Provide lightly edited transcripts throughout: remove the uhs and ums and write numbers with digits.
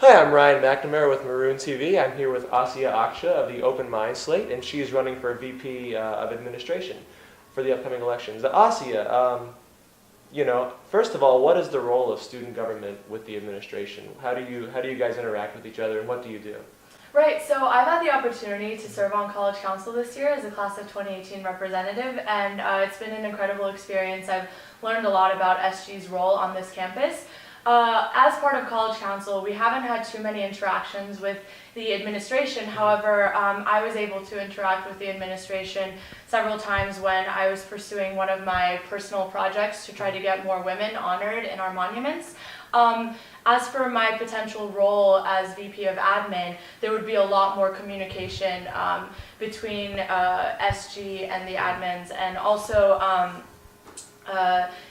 Hi, I'm Ryan McNamara with Maroon TV. I'm here with Asya Akca of the Open Mind Slate, and she is running for VP of Administration for the upcoming elections. Asya, first of all, what is the role of student government with the administration? How do you guys interact with each other, and what do you do? Right, so I've had the opportunity to serve on College Council this year as a Class of 2018 representative, and it's been an incredible experience. I've learned a lot about SG's role on this campus. As part of College Council, we haven't had too many interactions with the administration. However, I was able to interact with the administration several times when I was pursuing one of my personal projects to try to get more women honored in our monuments. As for my potential role as VP of Admin, there would be a lot more communication between SG and the admins, and also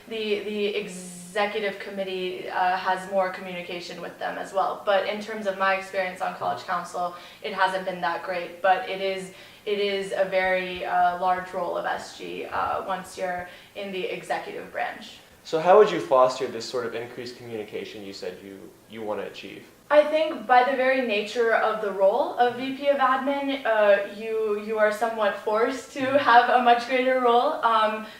the executive committee has more communication with them as well. But in terms of my experience on College Council, it hasn't been that great. But it is a very large role of SG once you're in the executive branch. So how would you foster this sort of increased communication you said you want to achieve? I think by the very nature of the role of VP of Admin, you are somewhat forced to have a much greater role.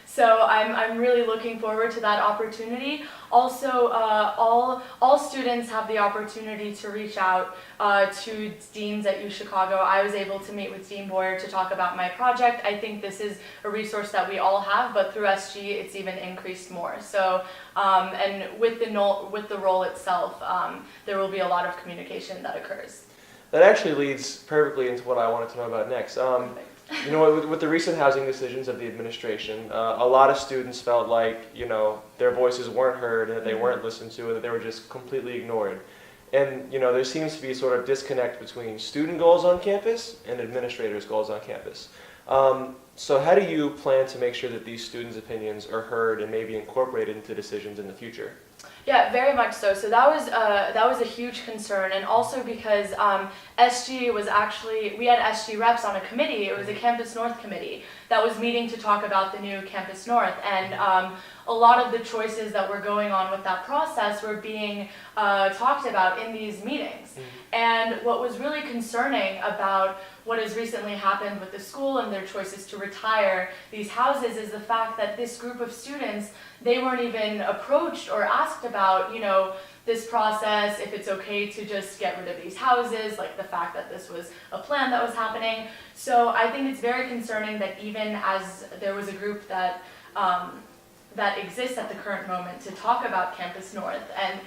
So I'm really looking forward to that opportunity. Also, all students have the opportunity to reach out to deans at UChicago. I was able to meet with Dean Boyer to talk about my project. I think this is a resource that we all have, but through SG, it's even increased more. So, and with the role itself, there will be a lot of communication that occurs. That actually leads perfectly into what I wanted to know about next. With the recent housing decisions of the administration, a lot of students felt like, their voices weren't heard, and that they weren't listened to, and that they were just completely ignored. And, there seems to be a sort of disconnect between student goals on campus and administrators' goals on campus. So how do you plan to make sure that these students' opinions are heard and maybe incorporated into decisions in the future? Yeah, very much so. So that was a huge concern, and also because SG was we had SG reps on a committee. It was a Campus North committee that was meeting to talk about the new Campus North, and a lot of the choices that were going on with that process were being talked about in these meetings. And what was really concerning about what has recently happened with the school and their choices to retire these houses is the fact that this group of students, they weren't even approached or asked about, this process, if it's okay to just get rid of these houses, like the fact that this was a plan that was happening. So I think it's very concerning that even as there was a group that exists at the current moment to talk about Campus North and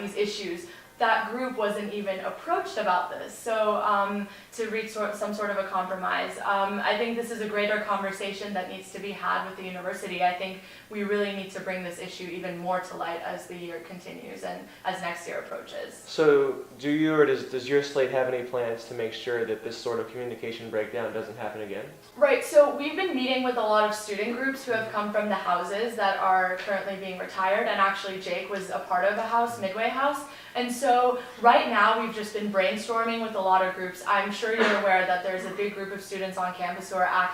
these issues, that group wasn't even approached about this. So to reach some sort of a compromise, I think this is a greater conversation that needs to be had with the university. I think we really need to bring this issue even more to light as the year continues and as next year approaches. So do you or does your slate have any plans to make sure that this sort of communication breakdown doesn't happen again? Right, so we've been meeting with a lot of student groups who have come from the houses that are currently being retired, and actually Jake was a part of a house, Midway House. And so right now we've just been brainstorming with a lot of groups. I'm sure you're aware that there's a big group of students on campus who are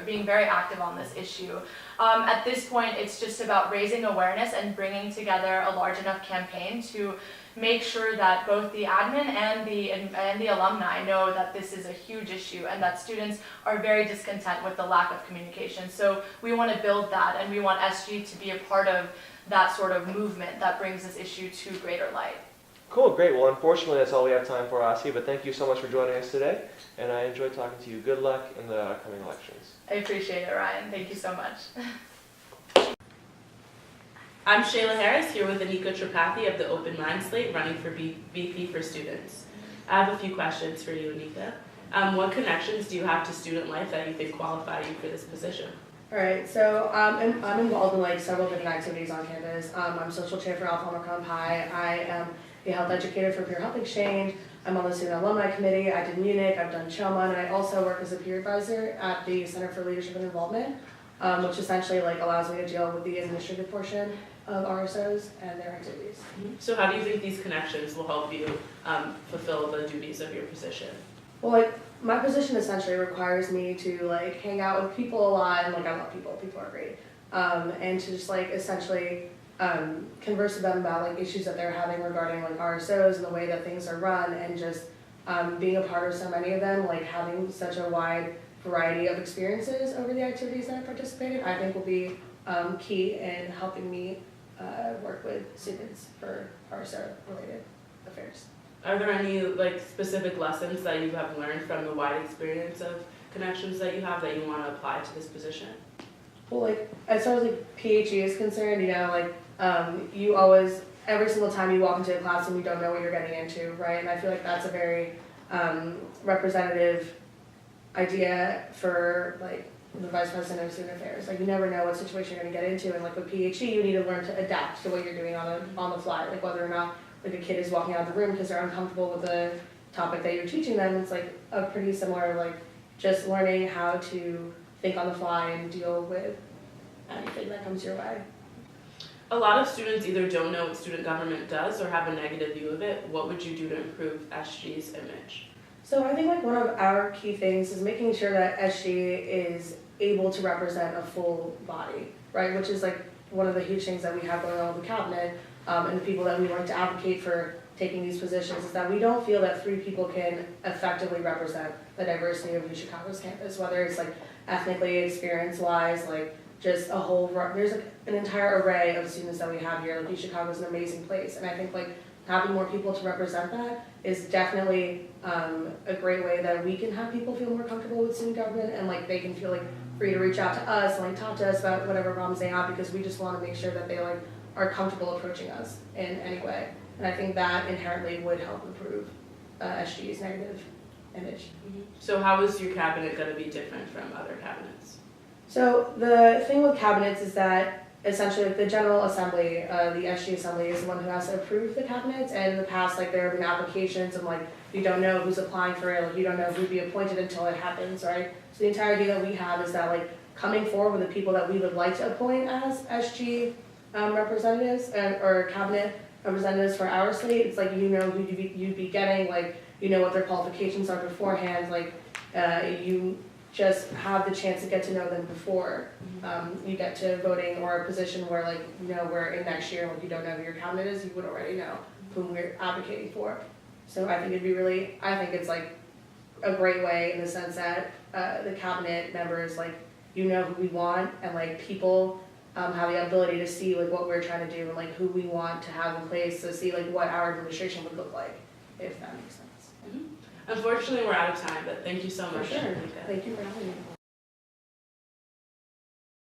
being very active on this issue. At this point, it's just about raising awareness and bringing together a large enough campaign to make sure that both the admin and the alumni know that this is a huge issue and that students are very discontent with the lack of communication. So we want to build that, and we want SG to be a part of that sort of movement that brings this issue to greater light. Cool, great. Well, unfortunately, that's all we have time for, Asya, but thank you so much for joining us today, and I enjoyed talking to you. Good luck in the upcoming elections. I appreciate it, Ryan. Thank you so much. I'm Shayla Harris, here with Anika Tripathi of the Open Mind Slate, running for VP for Students. I have a few questions for you, Anika. What connections do you have to student life that you think qualify you for this position? Alright, so I'm involved in several different activities on campus. I'm social chair for Alpha Omicron Pi. I am a health educator for Peer Health Exchange. I'm on the student alumni committee. I did Munich, I've done CHOMA, and I also work as a peer advisor at the Center for Leadership and Involvement, which essentially allows me to deal with the administrative portion of RSOs and their activities. So how do you think these connections will help you fulfill the duties of your position? Well, my position essentially requires me to hang out with people a lot, and I love people. People are great. And to just essentially converse with them about like issues that they're having regarding like RSOs and the way that things are run, and just being a part of so many of them, like having such a wide variety of experiences over the activities that I participated, I think will be key in helping me work with students for RSO related affairs. Are there any like specific lessons that you have learned from the wide experience of connections that you have that you want to apply to this position? Well, like as far as like PHE is concerned, you know, like you always, every single time you walk into a classroom, you don't know what you're getting into, right? And I feel like that's a very representative idea for like the Vice President of Student Affairs. Like you never know what situation you're going to get into, and like with PHE, you need to learn to adapt to what you're doing on the fly. Like whether or not like a kid is walking out of the room because they're uncomfortable with the topic that you're teaching them, it's like a pretty similar like just learning how to think on the fly and deal with anything that comes your way. A lot of students either don't know what student government does or have a negative view of it. What would you do to improve SG's image? So I think like one of our key things is making sure that SG is able to represent a full body, right? Which is like one of the huge things that we have going on with the cabinet and the people that we like to advocate for taking these positions, is that we don't feel that 3 people can effectively represent the diversity of UChicago's campus, whether it's like ethnically, experience-wise, like just a whole, there's like an entire array of students that we have here. Like UChicago is an amazing place, and I think like having more people to represent that is definitely a great way that we can have people feel more comfortable with student government, and like they can feel like free to reach out to us and like talk to us about whatever problems they have, because we just want to make sure that they like are comfortable approaching us in any way. And I think that inherently would help improve SG's negative image. So how is your cabinet going to be different from other cabinets? So the thing with cabinets is that essentially like the General Assembly, the SG Assembly is the one who has to approve the cabinets, and in the past like there have been applications and like you don't know who's applying for it, like you don't know who'd be appointed until it happens, right? So the entire idea that we have is that like coming forward with the people that we would like to appoint as SG representatives or cabinet representatives for our slate, it's like you know who you'd be getting, like you know what their qualifications are beforehand, like you just have the chance to get to know them before you get to voting or a position where like you know we're in next year, like you don't know who your cabinet is, you would already know whom we're advocating for. So I think I think it's like a great way in the sense that the cabinet members, like you know who we want, and like people have the ability to see like what we're trying to do and like who we want to have in place to see like what our administration would look like, if that makes sense. Unfortunately, we're out of time, but thank you so For much. sure. Anika. Thank you for having me.